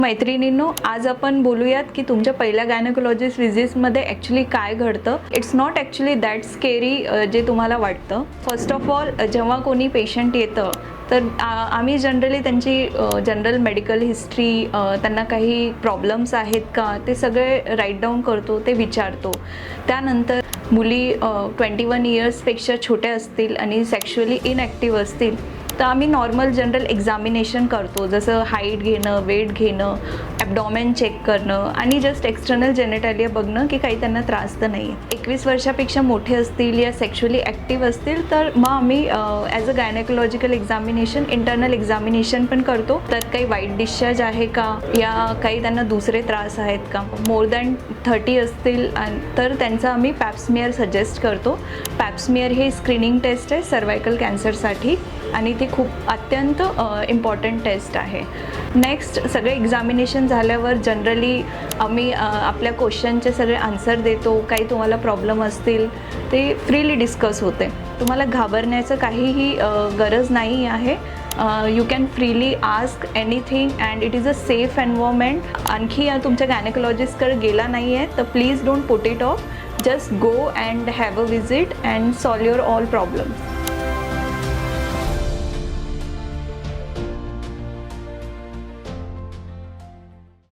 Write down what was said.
मैत्रिणींनो, आज आपण बोलूयात की तुमच्या पहिल्या गायनेकोलॉजिस्ट विजिट्समध्ये ॲक्च्युली काय घडतं. It's not actually that scary जे तुम्हाला वाटतं. फर्स्ट ऑफ ऑल, जेव्हा कोणी पेशंट येतं तर आम्ही जनरली त्यांची जनरल मेडिकल हिस्ट्री, त्यांना काही प्रॉब्लेम्स आहेत का ते सगळे राईट डाऊन करतो, ते विचारतो. त्यानंतर मुली 21 इयर्सपेक्षा छोट्या असतील आणि सेक्शुअली इनॲक्टिव्ह असतील तर आम्ही नॉर्मल जनरल एक्झामिनेशन करतो, जसं हाईट घेणं, वेट घेणं, ॲबडॉमेन चेक करणं आणि जस्ट एक्सटर्नल जेनेटॅलिया बघणं की काही त्यांना त्रास तर नाही आहे. 21 वर्षापेक्षा मोठे असतील या सेक्शुअली ॲक्टिव्ह असतील तर मग आम्ही as a gynaecological examination internal examination पण करतो. त्यात काही वाईट डिस्चार्ज आहे का, या काही त्यांना दुसरे त्रास आहेत का. मोर दॅन 30 असतील तर त्यांचा आम्ही पॅप्समियर सजेस्ट करतो. पॅप्समियर हे स्क्रीनिंग टेस्ट आहे सर्वायकल कॅन्सरसाठी आणि ती खूप अत्यंत इम्पॉर्टंट टेस्ट आहे. नेक्स्ट, सगळे एक्झामिनेशन झाल्यावर जनरली आम्ही आपल्या क्वेश्चनचे सगळे आन्सर देतो. काही तुम्हाला प्रॉब्लेम असतील ते फ्रीली डिस्कस होते. तुम्हाला घाबरण्याचं काहीही गरज नाही आहे. You can freely ask anything and it is a safe environment. आणखी तुमच्या गायनेकोलॉजिस्टकडे गेला नाही आहे तर please don't put it of. Just go and have a visit and solve your all problems.